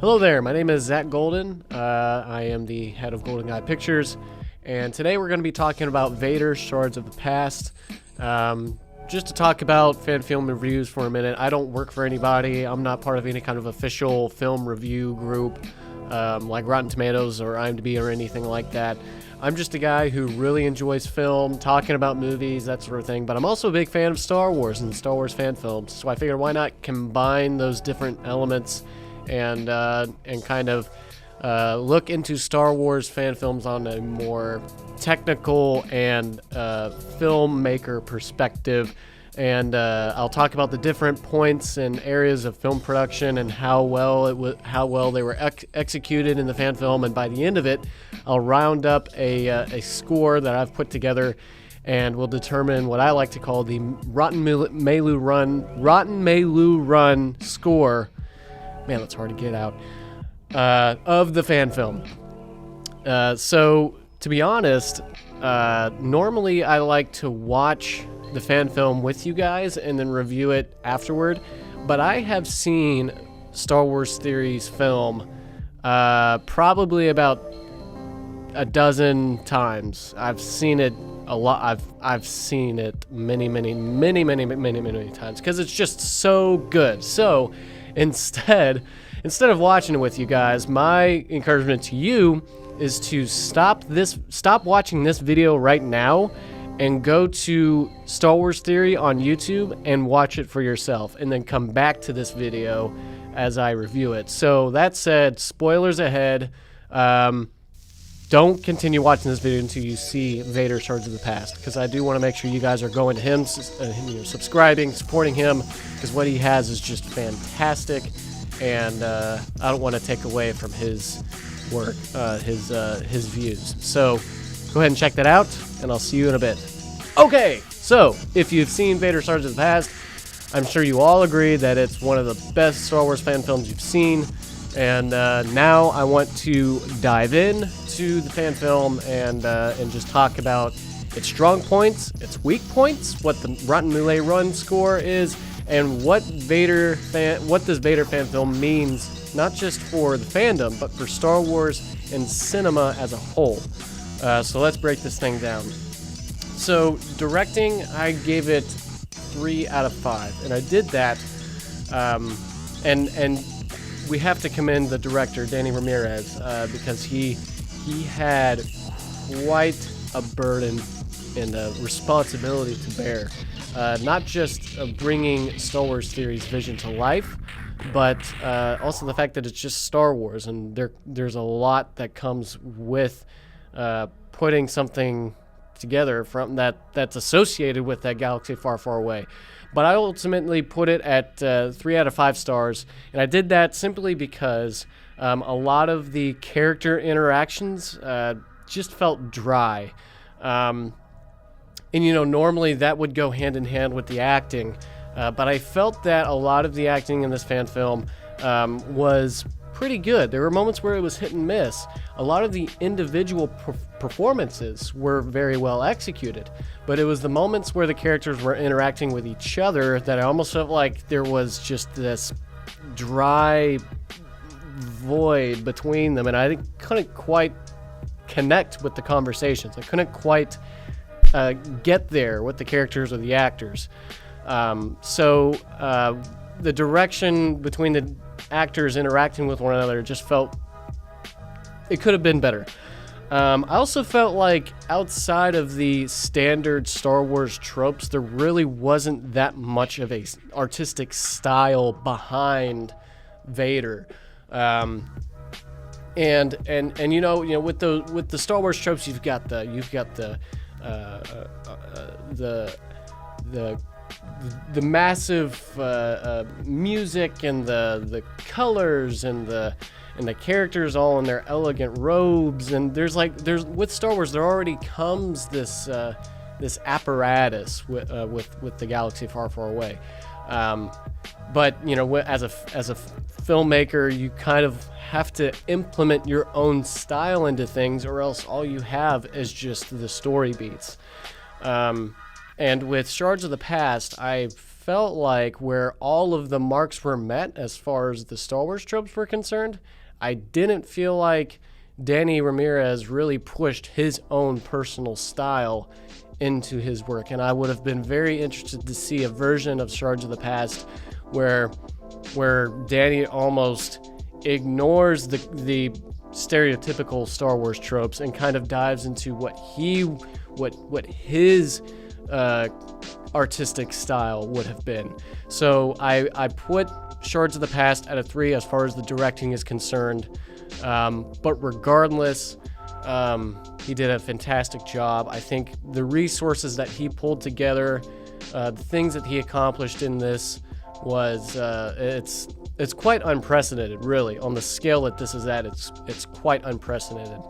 Hello there, my name is Zach Golden. I am the head of Golden Guy Pictures, and today we're going to be talking about Vader, Shards of the Past. Just to talk about fan film reviews for a minute. I don't work for anybody. I'm not part of any kind of official film review group like Rotten Tomatoes or IMDb or anything like that. I'm just a guy who really enjoys film, talking about movies, that sort of thing, but I'm also a big fan of Star Wars and Star Wars fan films, so I figured why not combine those different elements and kind of look into Star Wars fan films on a more technical and filmmaker perspective. And I'll talk about the different points and areas of film production and how well they were executed in the fan film. And by the end of it, I'll round up a score that I've put together, and we'll determine what I like to call the Rotten Melu Run score. Man, that's hard to get out. Of the fan film. So, to be honest, normally I like to watch the fan film with you guys and then review it afterward, but I have seen Star Wars Theory's film probably about a dozen times. I've seen it a lot. I've seen it many times because it's just so good. So instead of watching it with you guys, my encouragement to you is to stop watching this video right now and go to Star Wars Theory on YouTube and watch it for yourself, and then come back to this video as I review it. So that said, spoilers ahead. Don't continue watching this video until you see Vader Shards of the Past, because I do want to make sure you guys are going to him, subscribing, supporting him, because what he has is just fantastic, and I don't want to take away from his work, his views. So go ahead and check that out, and I'll see you in a bit. Okay, so if you've seen Vader Shards of the Past, I'm sure you all agree that it's one of the best Star Wars fan films you've seen. And now I want to dive in to the fan film and just talk about its strong points, its weak points, what the Rotten Melu Run score is, and what this Vader fan film means, not just for the fandom, but for Star Wars and cinema as a whole. So let's break this thing down. So directing, I gave it 3 out of 5, and I did that, and we have to commend the director, Danny Ramirez, because he had quite a burden and a responsibility to bear, not just of bringing Star Wars Theory's vision to life, but also the fact that it's just Star Wars, and there's a lot that comes with putting something together from that's associated with that galaxy far, far away. But I ultimately put it at 3 out of 5 stars, and I did that simply because a lot of the character interactions just felt dry. And normally that would go hand in hand with the acting, but I felt that a lot of the acting in this fan film was pretty good. There were moments where it was hit and miss. A lot of the individual performances were very well executed, but it was the moments where the characters were interacting with each other that I almost felt like there was just this dry void between them, and I couldn't quite connect with the conversations. I couldn't quite get there with the characters or the actors. So the direction between the actors interacting with one another just felt it could have been better. I also felt like outside of the standard Star Wars tropes, there really wasn't that much of a artistic style behind Vader. And with the Star Wars tropes, you've got the massive music and the colors and the characters all in their elegant robes, and there's with Star Wars there already comes this apparatus with the galaxy far, far away. But as a filmmaker, you kind of have to implement your own style into things, or else all you have is just the story beats. And with Shards of the Past, I felt like where all of the marks were met as far as the Star Wars tropes were concerned, I didn't feel like Danny Ramirez really pushed his own personal style into his work. And I would have been very interested to see a version of Shards of the Past where Danny almost ignores the stereotypical Star Wars tropes and kind of dives into what his artistic style would have been. So I put Shards of the Past at a 3 as far as the directing is concerned. But regardless, he did a fantastic job. I think the resources that he pulled together, the things that he accomplished in this was it's quite unprecedented, really. On the scale that this is at, it's quite unprecedented.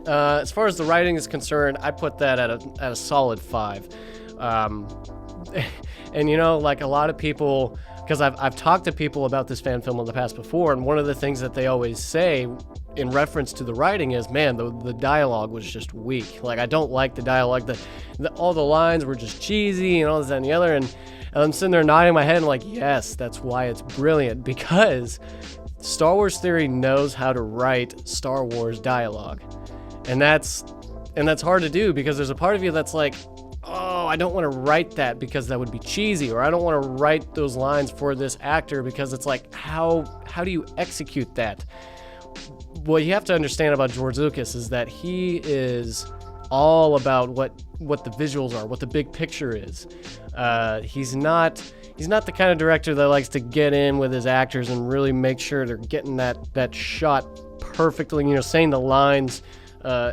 As far as the writing is concerned, I put that at a solid 5. And like a lot of people, because I've talked to people about this fan film in the past before, and one of the things that they always say in reference to the writing is, man, the dialogue was just weak. Like, I don't like the dialogue. All the lines were just cheesy and all this and the other, and I'm sitting there nodding my head and like, yes, that's why it's brilliant, because Star Wars Theory knows how to write Star Wars dialogue. And that's hard to do, because there's a part of you that's like, oh, I don't want to write that because that would be cheesy, or I don't want to write those lines for this actor because it's like, how do you execute that? What you have to understand about George Lucas is that he is all about what the visuals are, what the big picture is. He's not the kind of director that likes to get in with his actors and really make sure they're getting that shot perfectly, saying the lines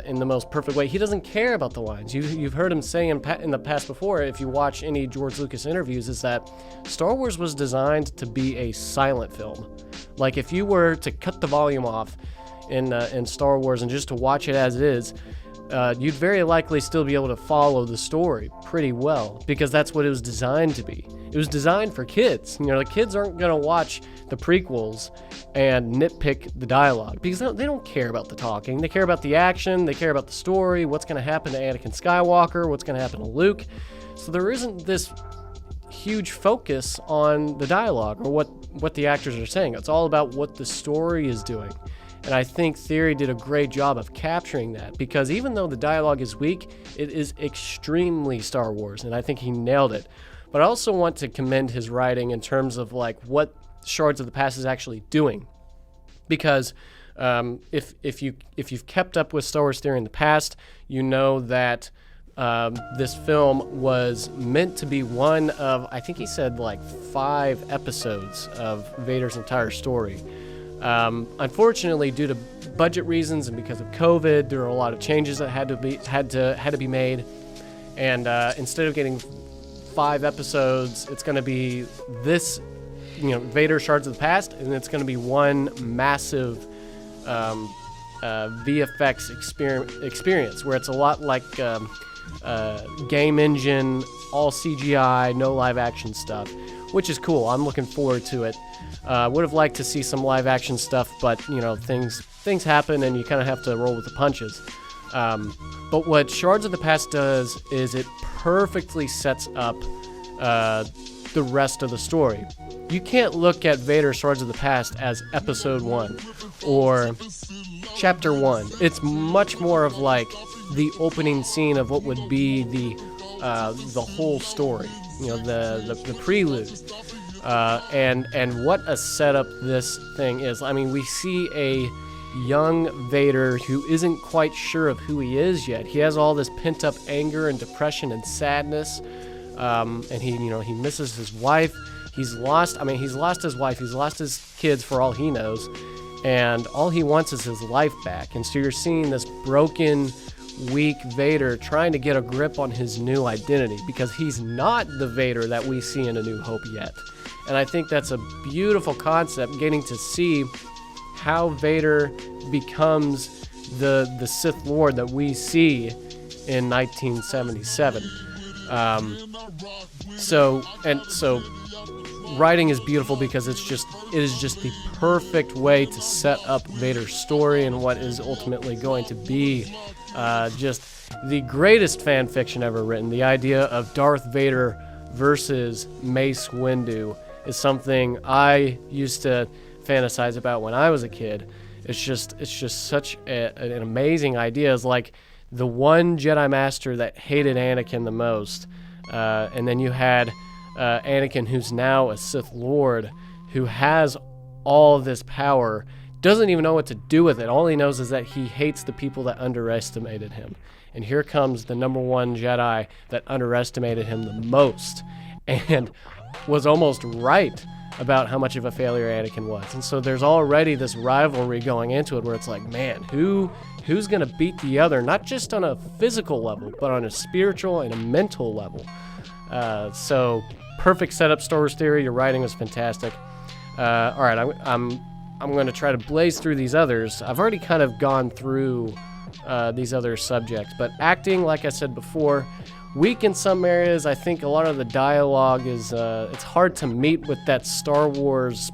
in the most perfect way. He doesn't care about the lines. You've heard him say in the past before, if you watch any George Lucas interviews, is that Star Wars was designed to be a silent film. Like, if you were to cut the volume off in Star Wars and just to watch it as it is, you'd very likely still be able to follow the story pretty well, because that's what it was designed to be. It was designed for kids. The kids aren't going to watch the prequels and nitpick the dialogue, because they don't care about the talking. They care about the action. They care about the story, what's going to happen to Anakin Skywalker, what's going to happen to Luke. So there isn't this huge focus on the dialogue or what the actors are saying. It's all about what the story is doing. And I think Theory did a great job of capturing that, because even though the dialogue is weak, it is extremely Star Wars, and I think he nailed it. But I also want to commend his writing in terms of like what Shards of the Past is actually doing, because if you've kept up with Star Wars Theory in the past, you know that this film was meant to be one of, I think he said, like 5 episodes of Vader's entire story. Unfortunately, due to budget reasons and because of COVID, there are a lot of changes that had to be made. And instead of getting 5 episodes, it's going to be this, Vader Shards of the Past, and it's going to be one massive VFX experience where it's a lot like game engine, all CGI, no live action stuff, which is cool. I'm looking forward to it. Would have liked to see some live action stuff, but things happen and you kind of have to roll with the punches. But what Shards of the Past does is it perfectly sets up the rest of the story. You can't look at Vader Shards of the Past as episode 1 or chapter 1. It's much more of like the opening scene of what would be the whole story, the prelude. And what a setup this thing is. I mean, we see a young Vader who isn't quite sure of who he is yet. He has all this pent-up anger and depression and sadness, and he misses his wife. He's lost his wife, he's lost his kids for all he knows, and all he wants is his life back. And so you're seeing this broken, weak Vader trying to get a grip on his new identity, because he's not the Vader that we see in A New Hope yet. And I think that's a beautiful concept, getting to see how Vader becomes the Sith Lord that we see in 1977. So writing is beautiful because it is just the perfect way to set up Vader's story and what is ultimately going to be just the greatest fan fiction ever written. The idea of Darth Vader versus Mace Windu is something I used to fantasize about when I was a kid. It's just such an amazing idea. It's like the one Jedi Master that hated Anakin the most, and then you had Anakin, who's now a Sith Lord, who has all of this power, doesn't even know what to do with it. All he knows is that he hates the people that underestimated him. And here comes the number one Jedi that underestimated him the most and was almost right about how much of a failure Anakin was. And so there's already this rivalry going into it where it's like, man, who's going to beat the other, not just on a physical level, but on a spiritual and a mental level. So perfect setup, Star Wars Theory. Your writing was fantastic. All right, I'm going to try to blaze through these others. I've already kind of gone through these other subjects, but acting, like I said before, weak in some areas. I think a lot of the dialogue is it's hard to meet with that Star Wars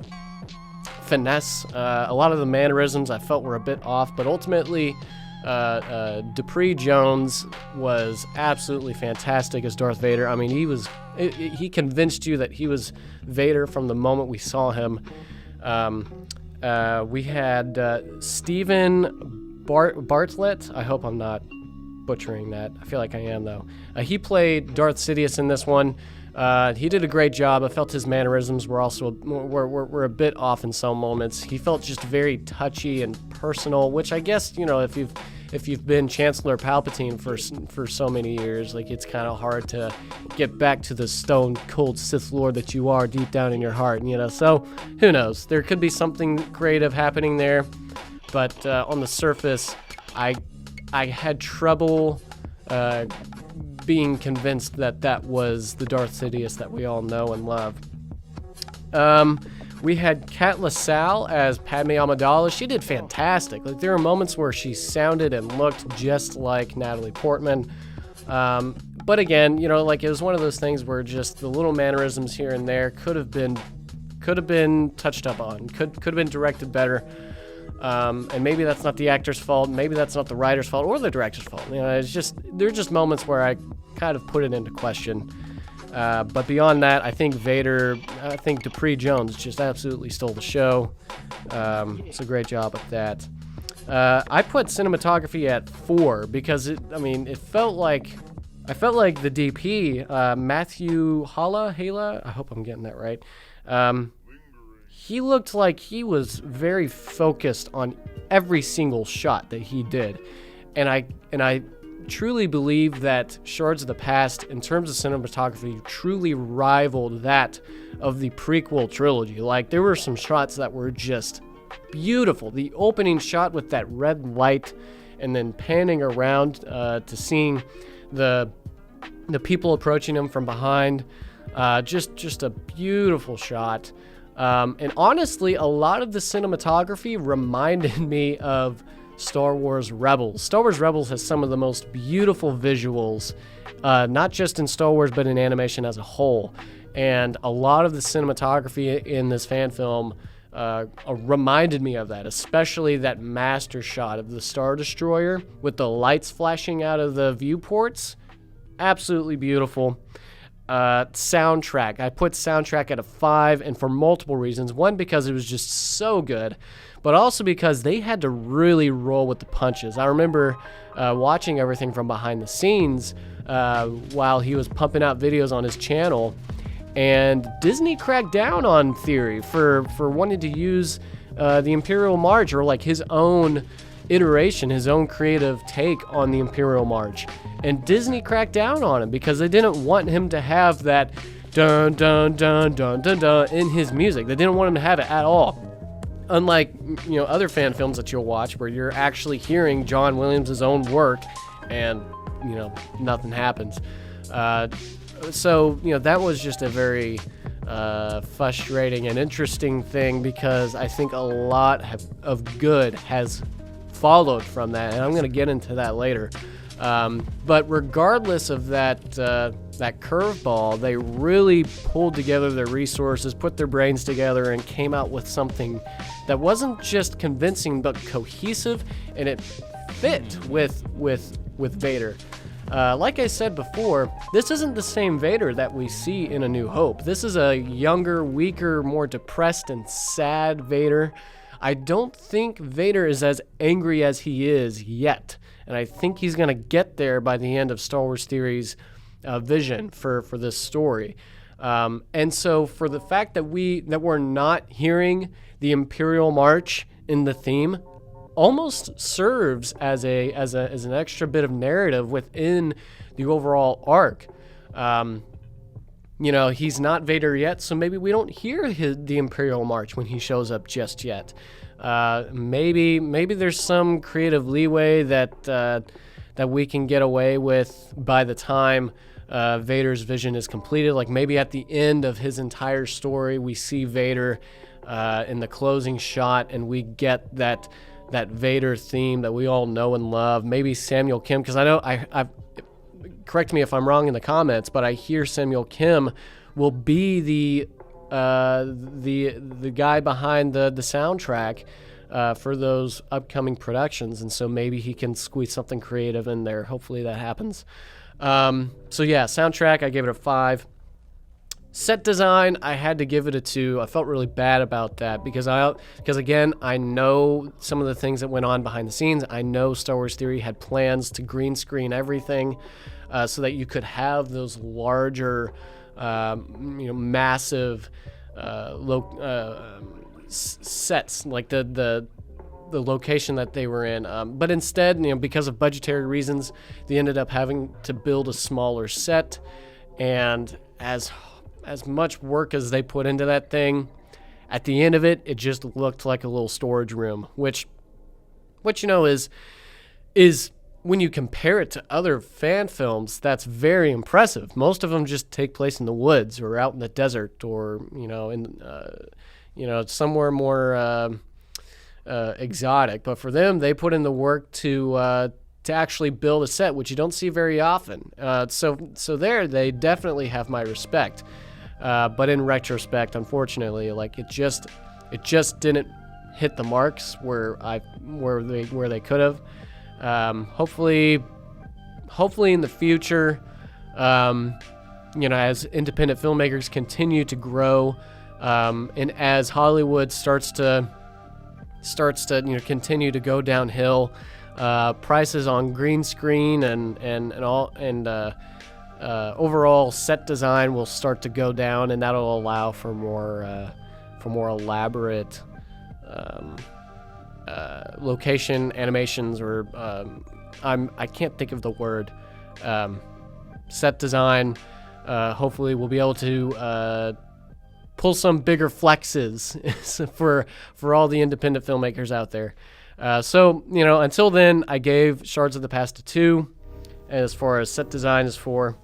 finesse. A lot of the mannerisms I felt were a bit off, but ultimately Dupree Jones was absolutely fantastic as Darth Vader. I mean, he convinced you that he was Vader from the moment we saw him. We had Stephen Bartlett. I hope I'm not butchering that. I feel like I am, though. He played Darth Sidious in this one. He did a great job. I felt his mannerisms were also were a bit off in some moments. He felt just very touchy and personal, which I guess, you know, if you've been Chancellor Palpatine for so many years, like, it's kind of hard to get back to the stone cold Sith Lord that you are deep down in your heart, you know. So who knows? There could be something creative happening there, but on the surface, I had trouble being convinced that was the Darth Sidious that we all know and love. We had Kat LaSalle as Padme Amidala. She did fantastic. Like, there were moments where she sounded and looked just like Natalie Portman. But again, you know, like, it was one of those things where just the little mannerisms here and there could have been touched up on, could have been directed better. And maybe that's not the actor's fault, maybe that's not the writer's fault or the director's fault. You know, there are just moments where I kind of put it into question. But beyond that, I think Dupree Jones just absolutely stole the show. It's a great job at that. I put cinematography at 4 because I felt like the DP, Mattew Halla, I hope I'm getting that right. He looked like he was very focused on every single shot that he did. And I truly believe that Shards of the Past, in terms of cinematography, truly rivaled that of the prequel trilogy. Like, there were some shots that were just beautiful. The opening shot with that red light and then panning around to seeing the people approaching him from behind. Just a beautiful shot. And honestly, a lot of the cinematography reminded me of Star Wars Rebels. Star Wars Rebels has some of the most beautiful visuals, not just in Star Wars, but in animation as a whole. And a lot of the cinematography in this fan film reminded me of that, especially that master shot of the Star Destroyer with the lights flashing out of the viewports. Absolutely beautiful. Soundtrack. I put soundtrack at a 5, and for multiple reasons. One, because it was just so good, but also because they had to really roll with the punches. I remember watching everything from behind the scenes while he was pumping out videos on his channel, and Disney cracked down on Theory for wanting to use the Imperial March, or like his own iteration, his own creative take on the Imperial March. And Disney cracked down on him because they didn't want him to have that dun dun dun dun dun dun in his music. They didn't want him to have it at all. Unlike, you know, other fan films that you'll watch where you're actually hearing John Williams' own work and, you know, nothing happens. So, you know, that was just a very frustrating and interesting thing, because I think a lot of good has followed from that, and I'm going to get into that later. But regardless of that curveball, they really pulled together their resources, put their brains together, and came out with something that wasn't just convincing but cohesive, and it fit with with Vader. Like I said before, this isn't the same Vader that we see in A New Hope. This is a younger, weaker, more depressed and sad Vader. I don't think Vader is as angry as he is yet, and I think he's going to get there by the end of Star Wars Theory's vision for this story. And so for the fact that we're not hearing the Imperial March in the theme almost serves as an extra bit of narrative within the overall arc. He's not Vader yet, so maybe we don't hear the Imperial March when he shows up just yet. Maybe there's some creative leeway that we can get away with by the time Vader's vision is completed. Like maybe at the end of his entire story, we see Vader in the closing shot, and we get that Vader theme that we all know and love. Maybe Samuel Kim, because I know I've correct me if I'm wrong in the comments, but I hear Samuel Kim will be the guy behind the soundtrack for those upcoming productions, and so maybe he can squeeze something creative in there. Hopefully that happens. So yeah, soundtrack, I gave it a 5. Set design, I had to give it a 2. I felt really bad about that because again, I know some of the things that went on behind the scenes. I know Star Wars Theory had plans to green screen everything so that you could have those larger, massive sets, like the location that they were in. But instead, because of budgetary reasons, they ended up having to build a smaller set, and as much work as they put into that thing, at the end of it, it just looked like a little storage room, which is when you compare it to other fan films, that's very impressive. Most of them just take place in the woods or out in the desert or, somewhere more exotic. But for them, they put in the work to actually build a set, which you don't see very often. So there, they definitely have my respect. But in retrospect, unfortunately, it just didn't hit the marks where they could have. Hopefully in the future, as independent filmmakers continue to grow, and as Hollywood starts to continue to go downhill, prices on green screen and overall set design will start to go down, and that'll allow for more elaborate location animations, or I can't think of the word, set design. Hopefully we'll be able to pull some bigger flexes for all the independent filmmakers out there. So until then, I gave Shards of the Past a 2. As far as set design is 4.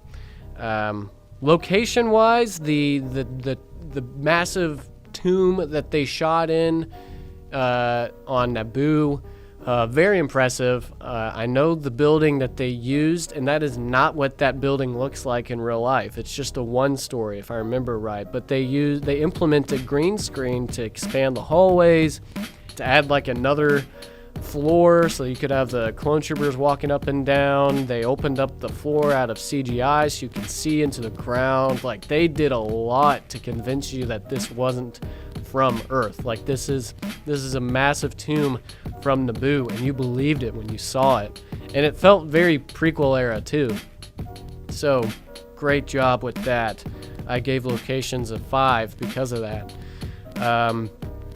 Location wise, the massive tomb that they shot in on Naboo, very impressive. I know the building that they used, and that is not what that building looks like in real life. It's just a one story, if I remember right. But they implemented green screen to expand the hallways, to add another floor so you could have the clone troopers walking up and down. They opened up the floor out of CGI so you could see into the ground. They did a lot to convince you that this wasn't from Earth. This is a massive tomb from Naboo, and you believed it when you saw it. And it felt very prequel era too. So great job with that. I gave locations a 5 because of that.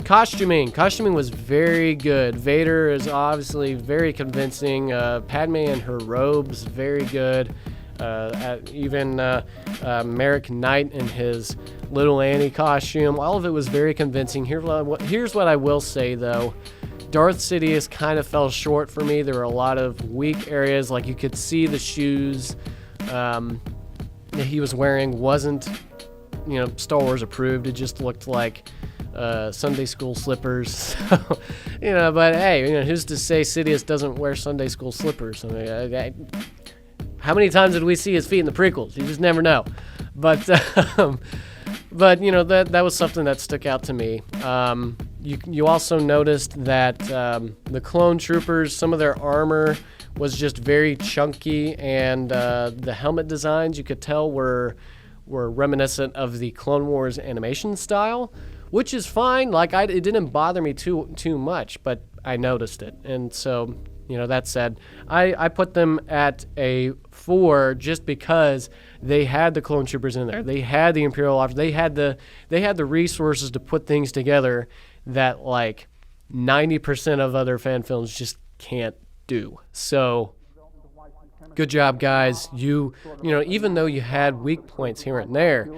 Costuming was very good. Vader is obviously very convincing. Padme and her robes, very good. Even Merrick Knight in his Little Annie costume, all of it was very convincing. Here's what I will say though. Darth Sidious kind of fell short for me. There were a lot of weak areas. You could see the shoes that he was wearing wasn't, Star Wars approved. It just looked like Sunday school slippers. But hey, who's to say Sidious doesn't wear Sunday school slippers? How many times did we see his feet in the prequels? You just never know. But that was something that stuck out to me. You also noticed that the clone troopers, some of their armor was just very chunky, and the helmet designs you could tell were reminiscent of the Clone Wars animation style, which is fine. Like, it didn't bother me too much, but I noticed it. And so, that said, I put them at a 4 just because they had the clone troopers in there. They had the Imperial officers. They had the resources to put things together that like 90% of other fan films just can't do. So good job, guys. Even though you had weak points here and there,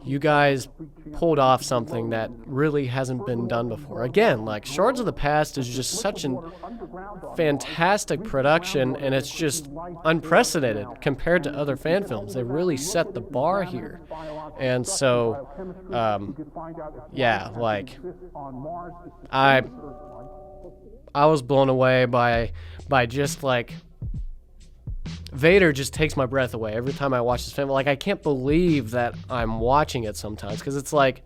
you guys pulled off something that really hasn't been done before. Again, like Shards of the Past is just such a fantastic production, and it's just unprecedented compared to other fan films. They really set the bar here. And so, I was blown away by just like Vader just takes my breath away every time I watch this film. Like, I can't believe that I'm watching it sometimes, because it's like,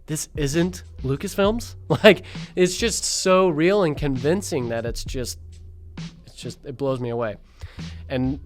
this isn't Lucasfilms. Like, it's just so real and convincing that it blows me away. And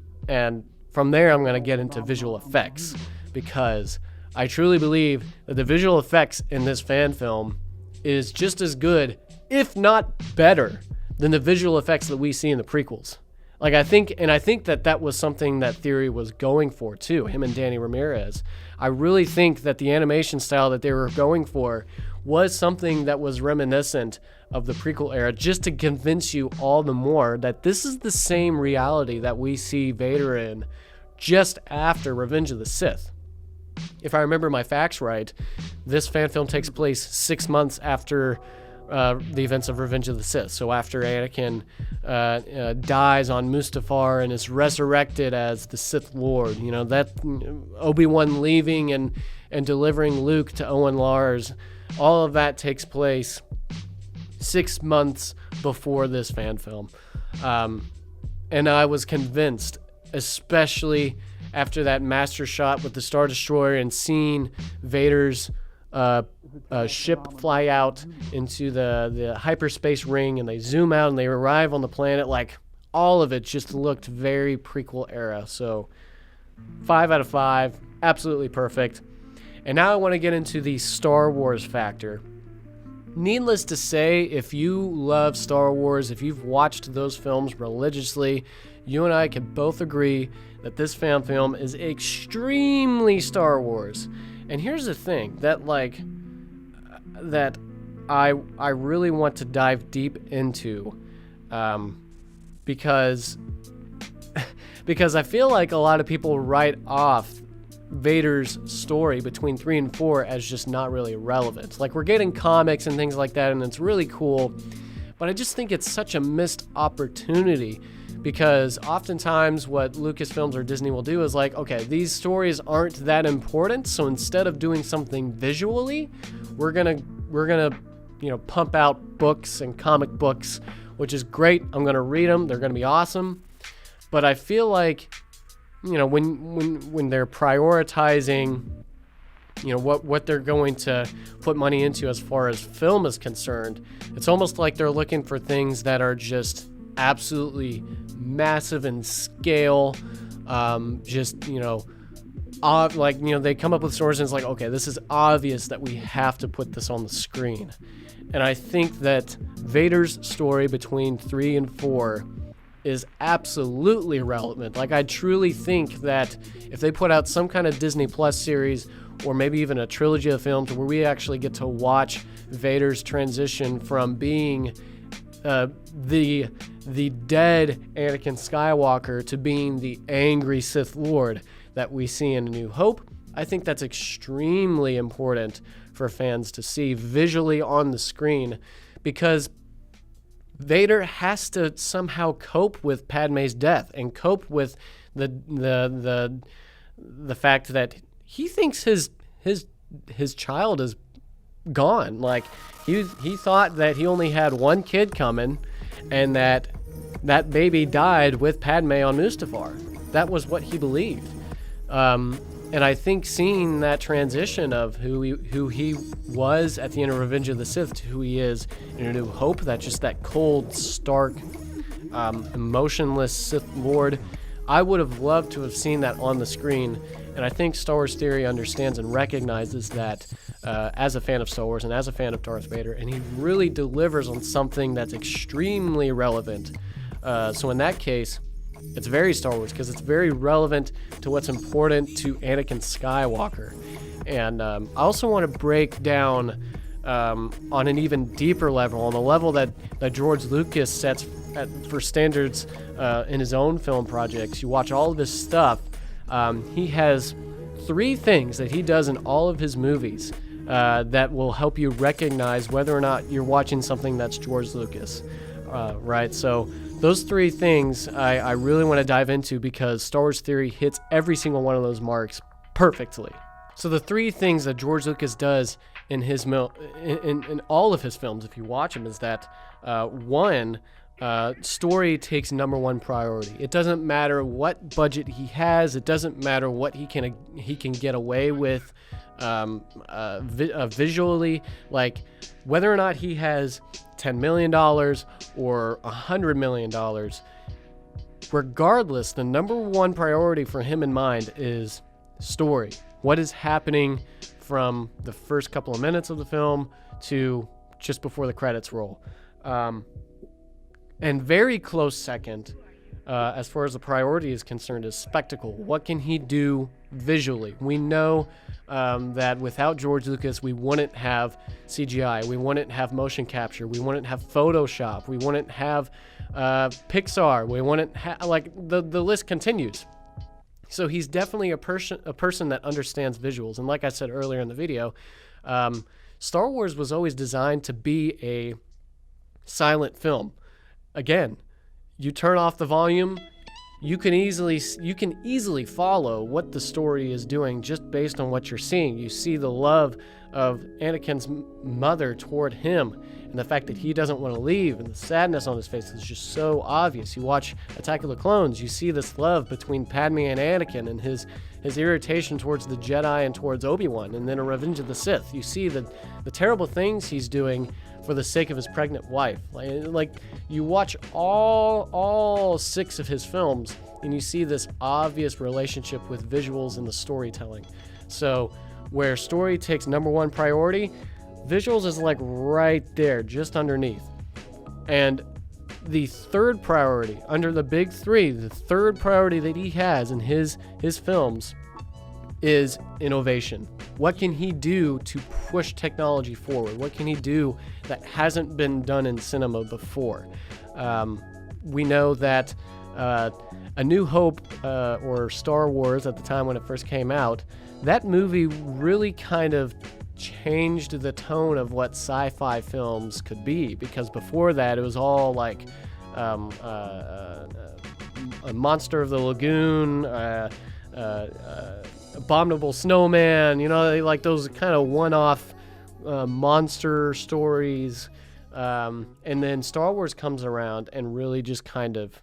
from there, I'm going to get into visual effects, because I truly believe that the visual effects in this fan film is just as good, if not better, than the visual effects that we see in the prequels. Like, I think that was something that Theory was going for too, him and Danny Ramirez. I really think that the animation style that they were going for was something that was reminiscent of the prequel era, just to convince you all the more that this is the same reality that we see Vader in just after Revenge of the Sith. If I remember my facts right, this fan film takes place 6 months after the events of Revenge of the Sith. So after Anakin dies on Mustafar and is resurrected as the Sith Lord, that Obi-Wan leaving and delivering Luke to Owen Lars, all of that takes place 6 months before this fan film. And I was convinced, especially after that master shot with the Star Destroyer and seeing Vader's ship fly out into the hyperspace ring, and they zoom out and they arrive on the planet. Like, all of it just looked very prequel era. So 5 out of 5, absolutely perfect. And now I want to get into the Star Wars factor. Needless to say, if you love Star Wars, if you've watched those films religiously, you and I can both agree that this fan film is extremely Star Wars. And here's the thing that I really want to dive deep into, because I feel like a lot of people write off Vader's story between 3 and 4 as just not really relevant. Like, we're getting comics and things like that, and it's really cool, but I just think it's such a missed opportunity. Because oftentimes what Lucasfilms or Disney will do is like, okay, these stories aren't that important, so instead of doing something visually, we're gonna pump out books and comic books, which is great. I'm gonna read them; they're gonna be awesome. But I feel like, when they're prioritizing, what they're going to put money into as far as film is concerned, it's almost like they're looking for things that are just absolutely massive in scale. They come up with stories and it's like, okay, this is obvious that we have to put this on the screen. And I think that Vader's story between 3 and 4 is absolutely relevant. Like, I truly think that if they put out some kind of Disney Plus series, or maybe even a trilogy of films where we actually get to watch Vader's transition from being the dead Anakin Skywalker to being the angry Sith Lord that we see in A New Hope, I think that's extremely important for fans to see visually on the screen, because Vader has to somehow cope with Padme's death and cope with the fact that he thinks his child is gone. Like, he thought that he only had one kid coming, and that baby died with Padme on Mustafar. That was what he believed. And I think seeing that transition of who he was at the end of Revenge of the Sith to who he is in A New Hope, that cold, stark emotionless Sith Lord. I would have loved to have seen that on the screen, and I think Star Wars Theory understands and recognizes that as a fan of Star Wars and as a fan of Darth Vader, and he really delivers on something that's extremely relevant. So in that case, it's very Star Wars because it's very relevant to what's important to Anakin Skywalker. And I also want to break down on an even deeper level, on the level that George Lucas sets for standards in his own film projects. You watch all of this stuff. He has 3 things that he does in all of his movies that will help you recognize whether or not you're watching something that's George Lucas. Right? So those 3 things I really want to dive into because Star Wars Theory hits every single one of those marks perfectly. So the 3 things that George Lucas does in his in all of his films, if you watch them, is that 1, story takes number 1 priority. It doesn't matter what budget he has. It doesn't matter what he can get away with visually. Like whether or not he has $10 million or $100 million, regardless, the number 1 priority for him in mind is story. What is happening from the first couple of minutes of the film to just before the credits roll. And very close second, as far as the priority is concerned, is spectacle. What can he do visually? We know that without George Lucas, we wouldn't have CGI. We wouldn't have motion capture. We wouldn't have Photoshop. We wouldn't have Pixar. We wouldn't have, like, the list continues. So he's definitely a person that understands visuals. And like I said earlier in the video, Star Wars was always designed to be a silent film. Again, you turn off the volume, you can easily follow what the story is doing just based on what you're seeing. You see the love of Anakin's mother toward him, and the fact that he doesn't want to leave, and the sadness on his face is just so obvious. You watch Attack of the Clones, you see this love between Padme and Anakin, and his irritation towards the Jedi and towards Obi-Wan, and then a Revenge of the Sith. You see the terrible things he's doing for the sake of his pregnant wife. Like you watch all 6 of his films, and you see this obvious relationship with visuals and the storytelling. So where story takes number 1 priority, visuals is like right there, just underneath. And the 3rd priority, under the big 3, the 3rd priority that he has in his films is innovation. What can he do to push technology forward? What can he do that hasn't been done in cinema before? We know that A New Hope, or Star Wars at the time when it first came out, that movie really kind of changed the tone of what sci-fi films could be, because before that it was all like a Monster of the Lagoon, Abominable Snowman, like those kind of one-off monster stories. And then Star Wars comes around and really just kind of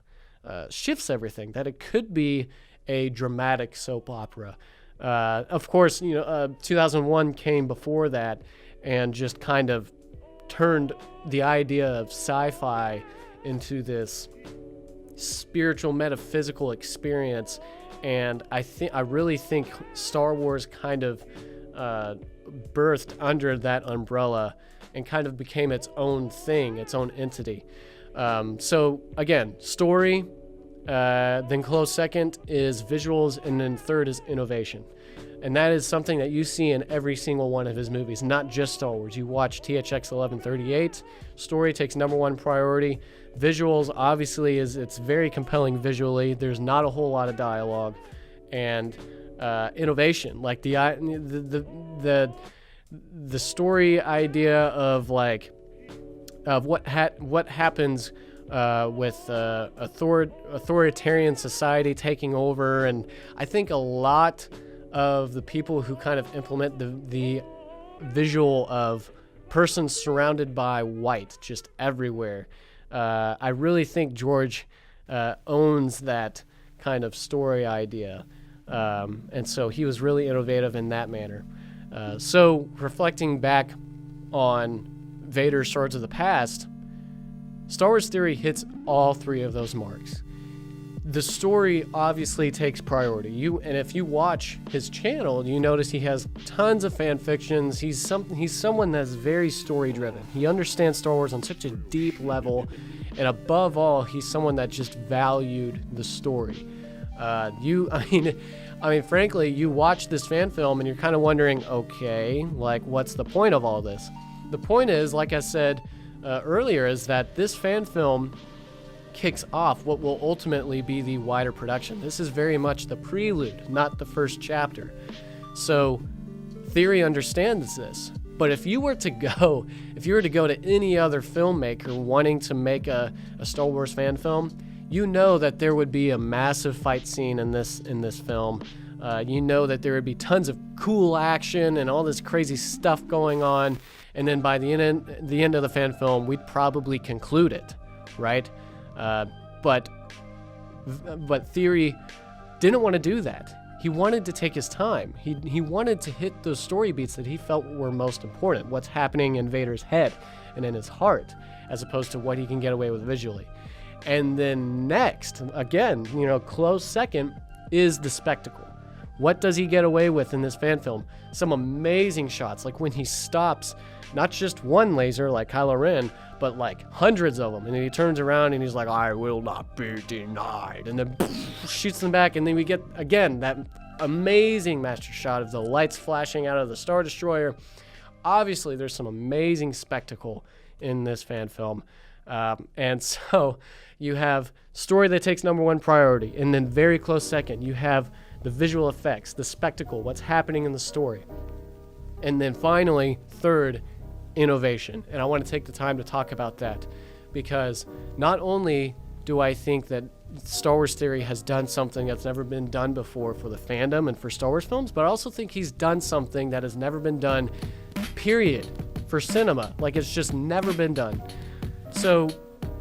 shifts everything, that it could be a dramatic soap opera. Of course, 2001 came before that and just kind of turned the idea of sci-fi into this spiritual, metaphysical experience. And I really think Star Wars kind of birthed under that umbrella and kind of became its own thing, its own entity. So again, story, then close second is visuals, and then 3rd is innovation. And that is something that you see in every single one of his movies, not just Star Wars. You watch THX 1138, story takes number 1 priority. Visuals, obviously, it's very compelling visually. There's not a whole lot of dialogue. And innovation, like the story idea of what happens with authoritarian society taking over. And I think a lot of the people who kind of implement the visual of persons surrounded by white just everywhere, I really think George owns that kind of story idea. And so he was really innovative in that manner. So reflecting back on Vader's Swords of the Past, Star Wars Theory hits all three of those marks. The story obviously takes priority. And if you watch his channel, you notice he has tons of fan fictions. He's someone that's very story driven. He understands Star Wars on such a deep level, and above all, he's someone that just valued the story. Frankly, you watch this fan film and you're kind of wondering, okay, like, what's the point of all this? The point is, like I said earlier, is that this fan film kicks off what will ultimately be the wider production. This is very much the prelude, not the first chapter. So Theory understands this. But if you were to go to any other filmmaker wanting to make a Star Wars fan film, you know that there would be a massive fight scene in this film. You know that there would be tons of cool action and all this crazy stuff going on. And then by the end of the fan film, we'd probably conclude it, right? But Theory didn't want to do that. He wanted to take his time. He wanted to hit those story beats that he felt were most important, what's happening in Vader's head and in his heart, as opposed to what he can get away with visually. And then next, again, close second, is the spectacle. What does he get away with in this fan film? Some amazing shots, like when he stops not just one laser like Kylo Ren, but like hundreds of them. And then he turns around and he's like, I will not be denied. And then shoots them back. And then we get, again, that amazing master shot of the lights flashing out of the Star Destroyer. Obviously, there's some amazing spectacle in this fan film. And so you have story that takes number one priority. And then very close second, you have the visual effects, the spectacle, what's happening in the story. And then finally, third, innovation. And I want to take the time to talk about that, because not only do I think that Star Wars Theory has done something that's never been done before for the fandom and for Star Wars films, but I also think he's done something that has never been done, period, for cinema. Like, it's just never been done. So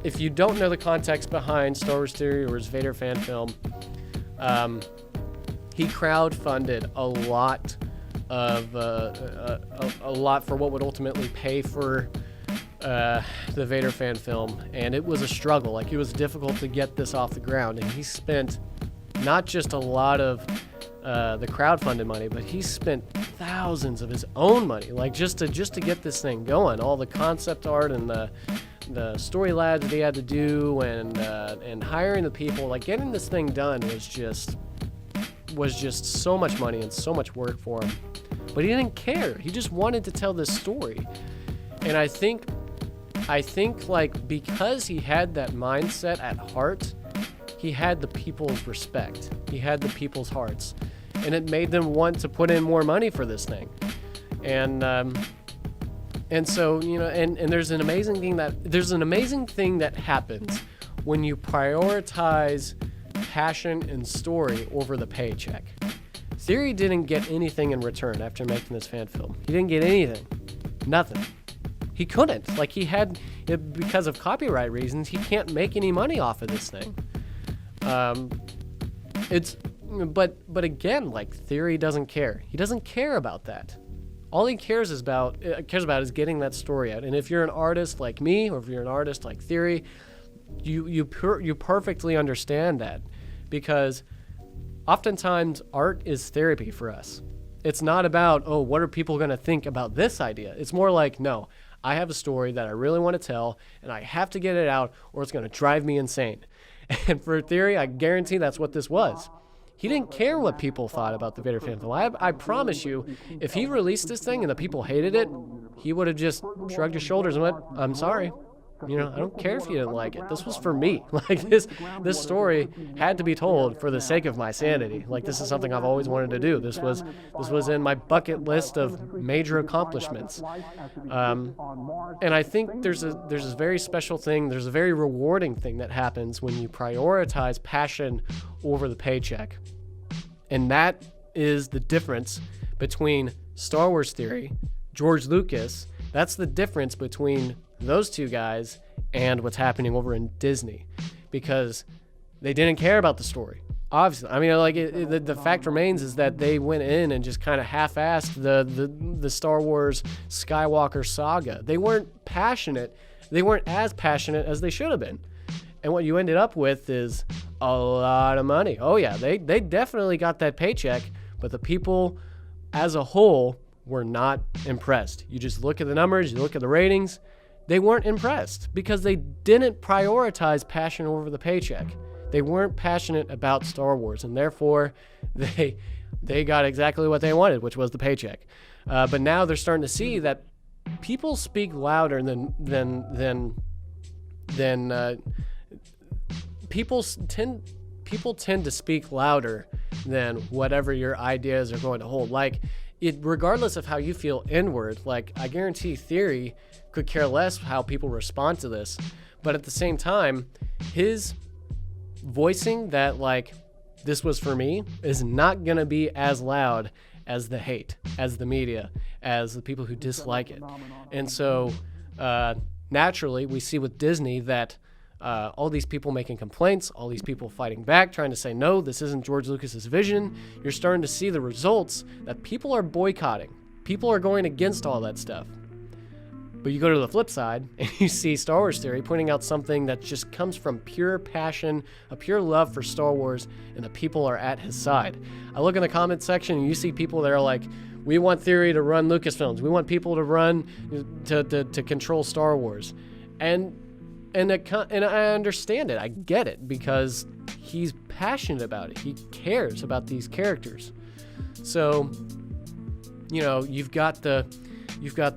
if you don't know the context behind Star Wars Theory or his Vader fan film, he crowdfunded a lot for what would ultimately pay for the Vader fan film, and it was a struggle. Like, it was difficult to get this off the ground, and he spent not just a lot of the crowdfunded money, but he spent thousands of his own money, like just to get this thing going. All the concept art and the story labs that he had to do, and hiring the people, like getting this thing done was just so much money and so much work for him. But he didn't care. He just wanted to tell this story. And I think like, because he had that mindset at heart, he had the people's respect. He had the people's hearts. And it made them want to put in more money for this thing. And so, and there's an amazing thing that happens when you prioritize passion and story over the paycheck. Theory didn't get anything in return after making this fan film. He didn't get anything. Nothing. He couldn't. Like, because of copyright reasons, he can't make any money off of this thing. But again, like, Theory doesn't care. He doesn't care about that. All he cares about is getting that story out. And if you're an artist like me, or if you're an artist like Theory, you perfectly understand that, because oftentimes art is therapy for us. It's not about, oh, what are people going to think about this idea? It's more like, no, I have a story that I really want to tell, and I have to get it out, or it's going to drive me insane. And for Theory, I guarantee that's what this was. He didn't care what people thought about the Vader fan film. I promise you, if he released this thing and the people hated it, he would have just shrugged his shoulders and went, I'm sorry. I don't care if you didn't like it. This was for me. Like, this story had to be told for the sake of my sanity. Like, this is something I've always wanted to do. This was in my bucket list of major accomplishments. And I think there's a very special thing. There's a very rewarding thing that happens when you prioritize passion over the paycheck. And that is the difference between Star Wars Theory, George Lucas. That's the difference between those two guys and what's happening over in Disney, because they didn't care about the story. Obviously, I mean, the fact remains is that they went in and just kind of half-assed the Star Wars Skywalker saga. They weren't passionate they weren't as passionate as they should have been. And what you ended up with is a lot of money. Oh yeah, they definitely got that paycheck, but the people as a whole were not impressed. You just look at the numbers, you look at the ratings, they weren't impressed because they didn't prioritize passion over the paycheck. They weren't passionate about Star Wars, and therefore they got exactly what they wanted, which was the paycheck. But now they're starting to see that people speak louder than people tend to speak louder than whatever your ideas are going to hold. Like, regardless of how you feel inward, like, I guarantee Theory could care less how people respond to this. But at the same time, his voicing that, like, this was for me is not going to be as loud as the hate, as the media, as the people who dislike it. And so naturally, we see with Disney that all these people making complaints, all these people fighting back, trying to say, no, this isn't George Lucas's vision. You're starting to see the results that people are boycotting. People are going against all that stuff. But you go to the flip side and you see Star Wars Theory pointing out something that just comes from pure passion, a pure love for Star Wars, and the people are at his side. I look in the comment section and you see people that are like, we want Theory to run Lucasfilms. We want people to run, to control Star Wars. And I understand it. I get it because he's passionate about it. He cares about these characters. So, you know, you've got the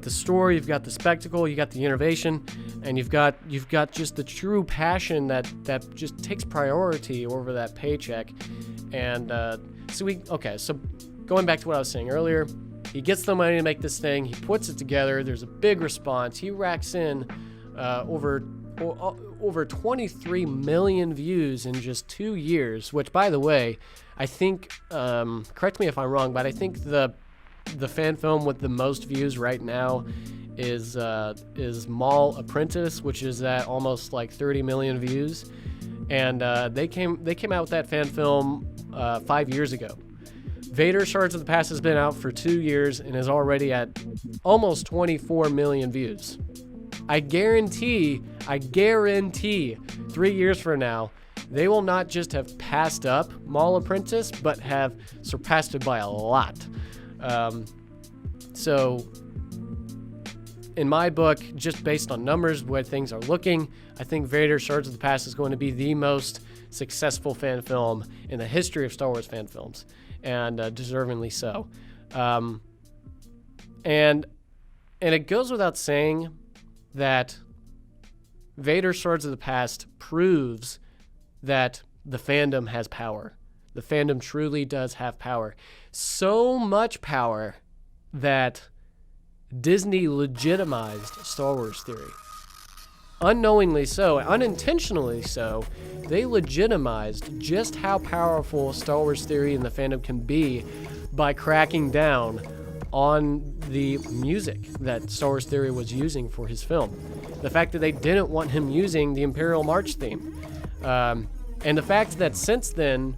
story, you've got the spectacle, you got the innovation, and you've got just the true passion that just takes priority over that paycheck. And so going back to what I was saying earlier, he gets the money to make this thing, he puts it together, there's a big response, he racks in over 23 million views in just 2 years, which, by the way, I think, correct me if I'm wrong, but I think the fan film with the most views right now is Mall Apprentice, which is at almost like 30 million views, and they came out with that fan film 5 years ago. Vader Shards of the Past has been out for 2 years and is already at almost 24 million views. I guarantee 3 years from now, they will not just have passed up Mall Apprentice, but have surpassed it by a lot. So in my book, just based on numbers, where things are looking, I think Vader Shards of the Past is going to be the most successful fan film in the history of Star Wars fan films, and deservingly so. And it goes without saying that Vader Shards of the Past proves that the fandom has power. The fandom truly does have power. So much power that Disney legitimized Star Wars Theory. Unknowingly so, unintentionally so, they legitimized just how powerful Star Wars Theory and the fandom can be by cracking down on the music that Star Wars Theory was using for his film. The fact that they didn't want him using the Imperial March theme. And the fact that since then,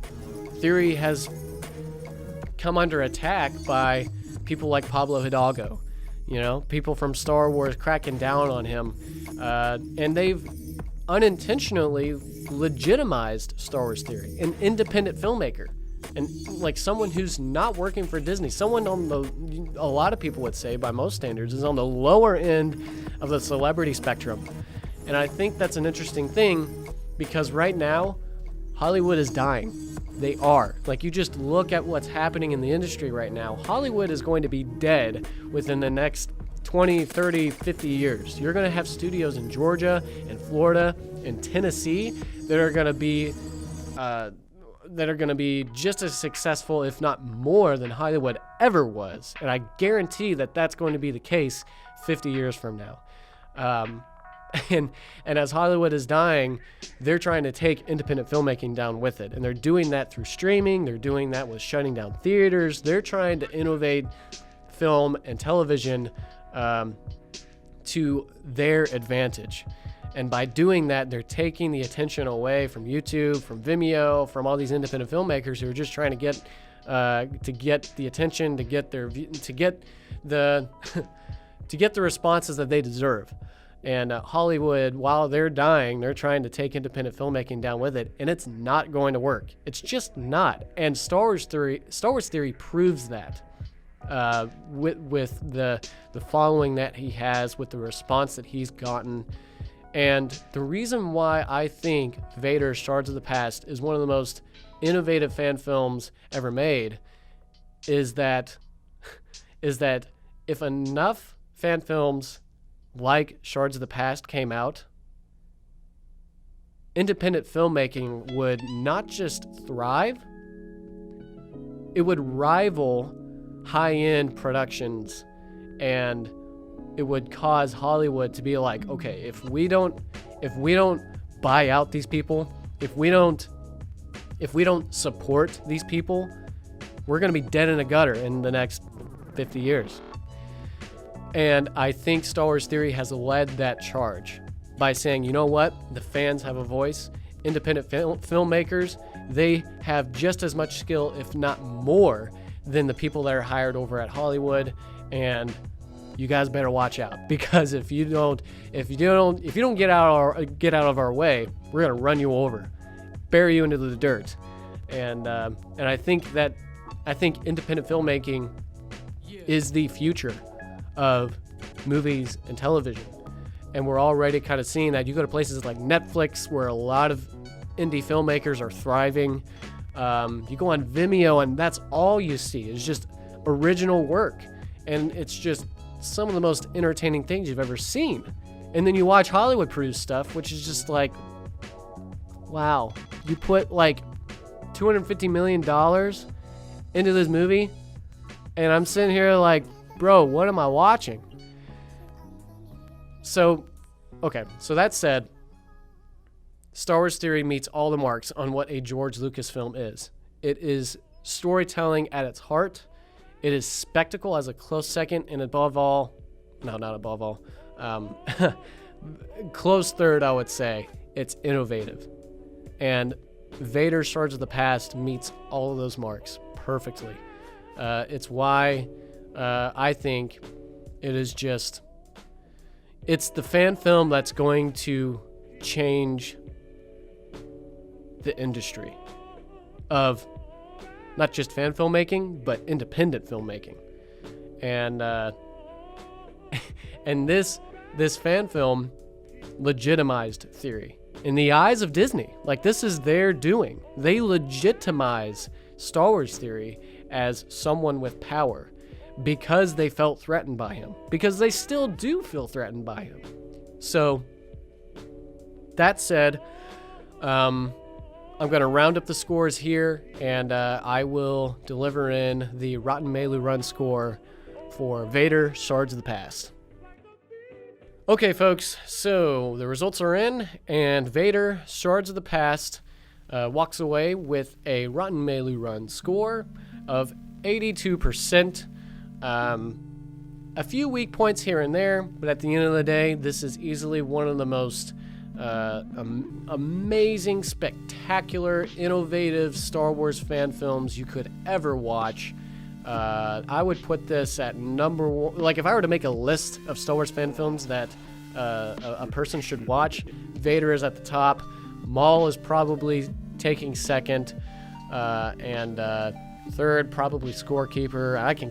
Theory has come under attack by people like Pablo Hidalgo, you know, people from Star Wars cracking down on him, and they've unintentionally legitimized Star Wars Theory, an independent filmmaker, and like someone who's not working for Disney, someone a lot of people would say by most standards is on the lower end of the celebrity spectrum. And I think that's an interesting thing because right now, Hollywood is dying. They are. Like, you just look at what's happening in the industry right now. Hollywood is going to be dead within the next 20, 30, 50 years. You're going to have studios in Georgia and Florida and Tennessee that are going to be just as successful, if not more, than Hollywood ever was. And I guarantee that that's going to be the case 50 years from now. And as Hollywood is dying, they're trying to take independent filmmaking down with it. And they're doing that through streaming. They're doing that with shutting down theaters. They're trying to innovate film and television to their advantage. And by doing that, they're taking the attention away from YouTube, from Vimeo, from all these independent filmmakers who are just trying to get the attention, to get the responses that they deserve. And Hollywood, while they're dying, they're trying to take independent filmmaking down with it, and it's not going to work. It's just not. And Star Wars Theory proves that. With the following that he has, with the response that he's gotten. And the reason why I think Vader Shards of the Past is one of the most innovative fan films ever made is that if enough fan films like Shards of the Past came out, independent filmmaking would not just thrive, it would rival high-end productions, and it would cause Hollywood to be like, okay, if we don't buy out these people, if we don't support these people, we're going to be dead in the gutter in the next 50 years. And I think Star Wars Theory has led that charge by saying, you know what? The fans have a voice. Independent filmmakers, they have just as much skill, if not more, than the people that are hired over at Hollywood. And you guys better watch out, because if you don't get out of our way, we're gonna run you over, bury you into the dirt. And I think independent filmmaking is the future of movies and television. And we're already kind of seeing that. You go to places like Netflix, where a lot of indie filmmakers are thriving. You go on Vimeo, and that's all you see is just original work. And it's just some of the most entertaining things you've ever seen. And then you watch Hollywood produced stuff, which is just like, wow, you put like $250 million into this movie, and I'm sitting here like, bro, what am I watching? So, okay, so that said, Star Wars Theory meets all the marks on what a George Lucas film is. It is storytelling at its heart. It is spectacle as a close second, and above all, no, not above all, close third, I would say, it's innovative. And Vader Shards of the Past meets all of those marks perfectly. It's why I think it's the fan film that's going to change the industry of not just fan filmmaking, but independent filmmaking. And and this fan film legitimized Theory in the eyes of Disney. Like, this is their doing. They legitimize Star Wars Theory as someone with power because they felt threatened by him, because they still do feel threatened by him. So that said, I'm going to round up the scores here, and I will deliver in the Rotten Melu Run score for Vader Shards of the Past. Okay, folks, so the results are in, and Vader Shards of the Past walks away with a Rotten Melu Run score of 82%. A few weak points here and there, but at the end of the day, this is easily one of the most amazing, spectacular, innovative Star Wars fan films you could ever watch. I would put this at number one. Like, if I were to make a list of Star Wars fan films that a person should watch, Vader is at the top. Maul is probably taking second, and third, probably Scorekeeper. I can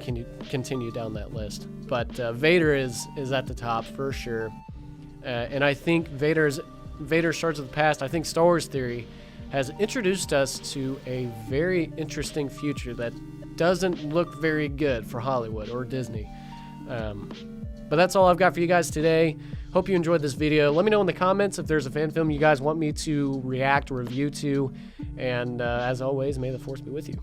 continue down that list, but Vader is at the top for sure. And I think Vader Shards of the Past, I think Star Wars Theory has introduced us to a very interesting future that doesn't look very good for Hollywood or Disney. But that's all I've got for you guys today. Hope you enjoyed this video. Let me know in the comments if there's a fan film you guys want me to react or review to. And as always, may the Force be with you.